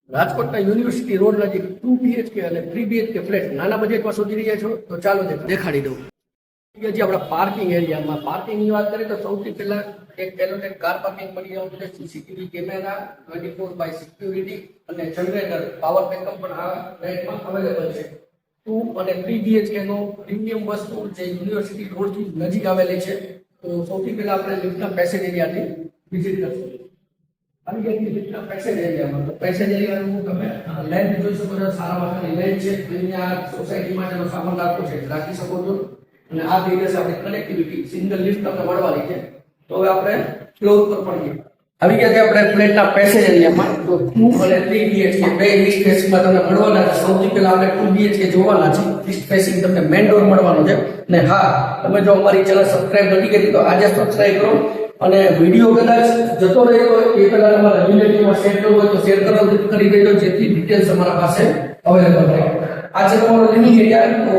રાજકોટના university road નજીક 2 BHK અને 3 BHK ફ્લેટ નાના બજેટમાં શોધી રહ્યા છો તો ચાલો દેખાડી દઉં. હજી આપણા પાર્કિંગ એરિયામાં પાર્કિંગની વાત કરીએ તો સૌથી પહેલા એક કાર પાર્કિંગ મળી જવાનું છે, સીસીટીવી કેમેરા, 24/7 સિક્યુરિટી અને જનરેટર પાવર બેકઅપ પણ આ ફ્લેટમાં અવેલેબલ છે. 2 અને 3 BHK નો પ્રીમિયમ વસ્તુ જે યુનિવર્સિટી રોડથી નજીક આવેલી છે. તો સૌથી પહેલા આપણે લિફ્ટના પેસેજ એરિયાની વિઝિટ કરશું. પેસેજ એરિયામાં પેસેજ એરિયાનું તમે લેન્ડ જોઈ શકો છો, સારા માત્રાની લેન્ડ છે. અહીંયા સોસાયટી માટેનો સામાન રાખવો છે રાખી શકો છો. અને આ થઈ જશે આપણે કનેક્ટિવિટી, સિંગલ લિફ્ટ તમને મળવાની છે. તો હવે આપણે ફ્લોર પર પડીએ. આવી ગયા આપણે ફ્લેટના પેસેજ એરિયામાં. તો 2 અને 3 BHK બે ઈસ્ટ ફેસિંગમાં તમને મળવાના છે. સૌથી પહેલા આપણે 2 BHK જોવાના છે. ઈસ્ટ ફેસિંગ તમને મેઇન ડોર મળવાનો છે. અને હા, તમે જો અમારી ચેનલ સબસ્ક્રાઇબ નથી કરી તો આજે સબસ્ક્રાઇબ કરો. અને વિડીયો કદાચ જતો રહ્યો હોય એ પહેલા તમારા રિલેટિવમાં શેર કરવો હોય તો શેર કરી દેજો, જેથી ડિટેલ્સ અમારા પાસે અવેલેબલ રહે. આ છે તમારો લિવિંગ એરિયા. તો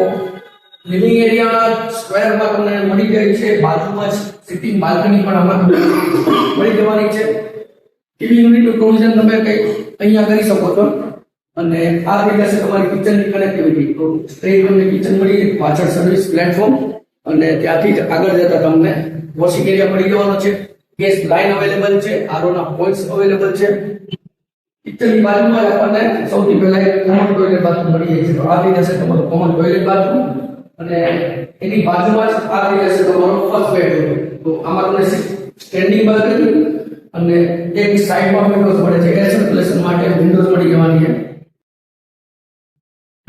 લિવિંગ એરિયા સ્ક્વેરમાં તમને મળી જાય છે. બાજુમાં જ સિટિંગ બાલ્કની પણ આમાં મળી જવાની છે. ટીવી યુનિટનું પ્રોવિઝન તમે કઈ અહીંયા કરી શકો છો. અને આ થઈ જશે તમારી કિચનની કનેક્ટિવિટી. તો સ્ટ્રેટ તમને કિચન મળી જાય, પાછળ સર્વિસ પ્લેટફોર્મ અને ત્યાંથી જ આગળ જતા તમને વોશિંગ એરિયા મળી જવાનો છે. ગેસ લાઇન અવેલેબલ છે, આરોના પોઈન્ટ્સ અવેલેબલ છે. કિચનની બાજુમાં આપણને સૌથી પહેલા એક કોમન ટોયલેટ બાથરૂમ મળી જાય છે. તો આ થઈ જશે તમારું કોમન ટોયલેટ બાથરૂમ. અને એની બાજુમાં જ આ થઈ જશે તમારો ફર્સ્ટ બેડરૂમ. તો આમાં તમને સ્ટેન્ડિંગ બાલ્કની અને એક સાઈડમાં વિન્ડોઝ મળે છે. એર સર્ક્યુલેશન માટે વિન્ડોઝ મળી જવાની છે.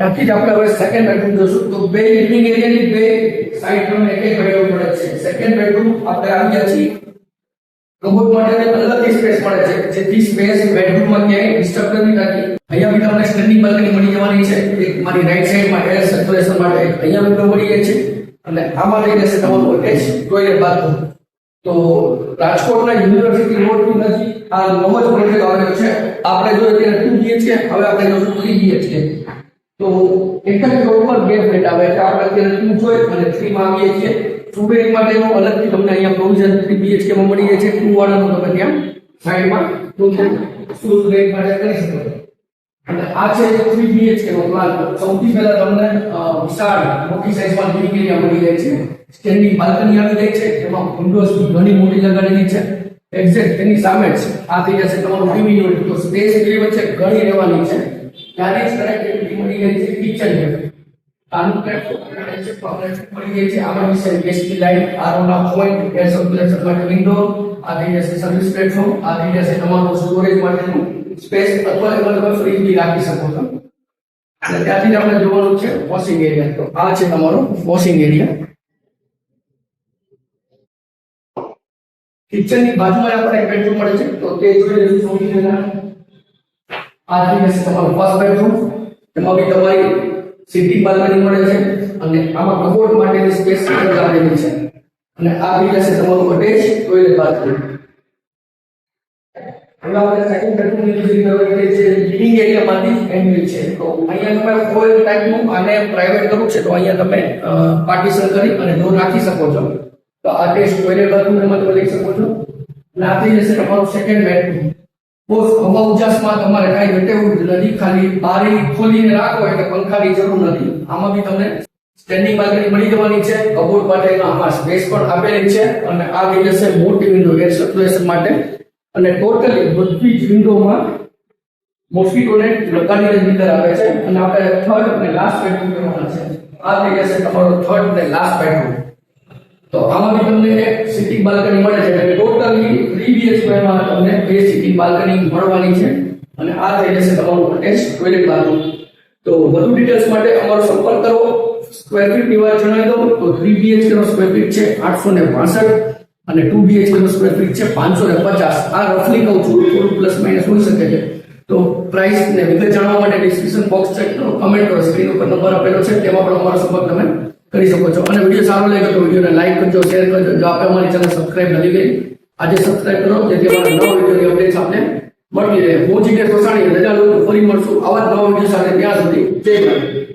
ત્યાંથી જ આપણે હવે સેકન્ડ બેડરૂમ જોશું. તો બે લિવિંગ એરિયાની બે સાઈડ તમને એક બેડરૂમ મળે છે. સેકન્ડ બેડરૂમ આપણે આવી ગયા છીએ. રોબોટ માટે અલગથી સ્પેસ મળે છે, જેથી સ્પેસ બેડરૂમમાં ક્યાંય ડિસ્ટર્બ નથી થતી. અહીંયા બી તમને સ્ટેન્ડિંગ બાલ્કની મળી જવાની છે. એક મારી રાઈટ સાઈડમાં એર સર્ક્યુલેશન માટે અહીંયા વિન્ડો મળી જાય છે. અને આમાં થઈ જશે તમારું અટેચ ટોયલેટ બાથરૂમ. તો રાજકોટના યુનિવર્સિટી રોડની નજીક આ નવો જ પ્રોજેક્ટ આવેલો છે. આપણે જોઈએ ત્યારે 2 BHK, હવે આપણે જોશું 3 BHK. તો એક જ ફ્લોર પર બે ફ્લેટ આવે છે. આપણે અત્યારે 2 જોઈ અને 3 માં આવીએ છીએ. 2 બેડ માટેનું અલગથી તમને અહીંયા પ્રોવિઝન 3 BHK માં મળી જાય છે. 2 વાળાનું તમે ત્યાં સાઈડમાં સ્કૂલ બેડ માટે કરી શકો છો. અને આ છે 3 BHK નો પ્લાન. સૌથી પહેલા તમને વિશાળ મોટી સાઈઝમાં લિવિંગ એરિયા મળી જાય છે. સ્ટેન્ડિંગ બાલ્કની આવી જાય છે. એમાં વિન્ડોઝ ઘણી મોટી લગાડેલી છે. એક્ઝેક્ટ એની સામે જ આ થઈ જશે તમારું ટીવી યુનિટ. તો સ્પેસ એટલી વચ્ચે ઘણી રહેવાની છે. ત્યારે જ કનેક્ટિવિટી મળી જાય છે કિચન ને. આનું પ્લેટફોર્મ મળી જાય છે. આમાં વિશે ગેસની લાઈન, આરોના પોઈન્ટ, એર સર્ક્યુલેશન માટે વિન્ડો, આ થઈ જશે સર્વિસ પ્લેટફોર્મ, આ થઈ જશે તમારું સ્ટોરેજ માટેનું સ્પેસ અથવા એમાં તમે ફ્રીજ બી રાખી શકો છો. અને ત્યાંથી જ આપણે જોવાનું છે વોશિંગ એરિયા. તો આ છે તમારો વોશિંગ એરિયા. કિચનની બાજુમાં આપણે એક બેડરૂમ મળે છે. તો તે જોઈ લઈશું સૌથી પહેલા. આ થઈ જશે તમારું ફર્સ્ટ બેડરૂમ. એમાં બી તમારી સિટિંગ બાલ્કની મળે છે. અને આમાં કબોર્ડ માટેની સ્પેસ આપેલી છે. અને આ થઈ જશે તમારું અટેચ ટોયલેટ બાથરૂમ. હવે આપણે સેકન્ડ બેડરૂમની વિઝિટ કરવાની છે. લિવિંગ એરિયામાંથી એન્ટ્રી છે. તો અહીંયા તમે કોઈ ટાઈપનું આને પ્રાઇવેટ કરવું છે તો અહીંયા તમે પાર્ટીશન કરી અને ડોર રાખી શકો છો. તો આ અટેચ ટોયલેટ બાથરૂમ એમાં તમે લઈ શકો છો. અને આ થઈ જશે તમારું સેકન્ડ બેડરૂમ. બહુ હવા ઉજાસમાં તમારે કાંઈ ઘટેવું નથી. ખાલી બારી ખોલીને રાખો એટલે પંખાની જરૂર નથી. આમાં બી તમને સ્ટેન્ડિંગ બાલ્કની મળી જવાની છે. કબોર્ડ માટેનો આમાં સ્પેસ પણ આપેલી છે. અને આ થઈ જશે મોટી વિન્ડો એર સર્ક્યુલેશન માટે. અને ટોટલી બધી જ વિન્ડોમાં મોસ્કીટો નેટ લગાડીને અંદર આવે છે. અને આપણે થર્ડ અને લાસ્ટ બેડરૂમ જોવાના છે. આ થઈ જશે તમારો થર્ડ અને લાસ્ટ બેડરૂમ. તો આમાં બી તમને એક સિટિંગ બાલ્કની મળે છે. એટલે ટોટલી 3 BHK માં તમને બે સિટિંગ બાલ્કની મળવાની છે. અને આ થઈ જશે તમારું અટેચ ટોયલેટ બાથરૂમ. તો વધુ ડિટેલ્સ માટે અમારો સંપર્ક કરો. સ્ક્વેર ફીટ ની વાત જણાવી દઉં તો 3 BHK નો સ્ક્વેર ફીટ છે 862 અને 2 BHK નો સ્ક્વેર ફીટ છે 550. આ રફલી કહું છું, થોડું પ્લસ માઇનસ હોઈ શકે છે. તો પ્રાઇસ ને વિગત જાણવા માટે ડિસ્ક્રિપ્શન બોક્સ ચેક કરો, કમેન્ટ કરો. સ્ક્રીન ઉપર નંબર આપેલો છે, તેમાં પણ અમારો સંપર્ક તમે કરી શકો છો. અને વિડીયો સારો લાગે તો વિડીયોને લાઈક કરજો, શેર કરજો. જો આપણે અમારી ચેનલ સબસ્ક્રાઇબ નથી કરી આજે સબસ્ક્રાઇબ કરો, જેથી અમારા નવા વિડીયોની અપડેટ્સ આપને મળતી રહે. હું જીગર સોસાણી રજા લઉં, ફરી મળશું આવા જ નવા વિડીયો સાથે. ત્યાં સુધી જય ભારત.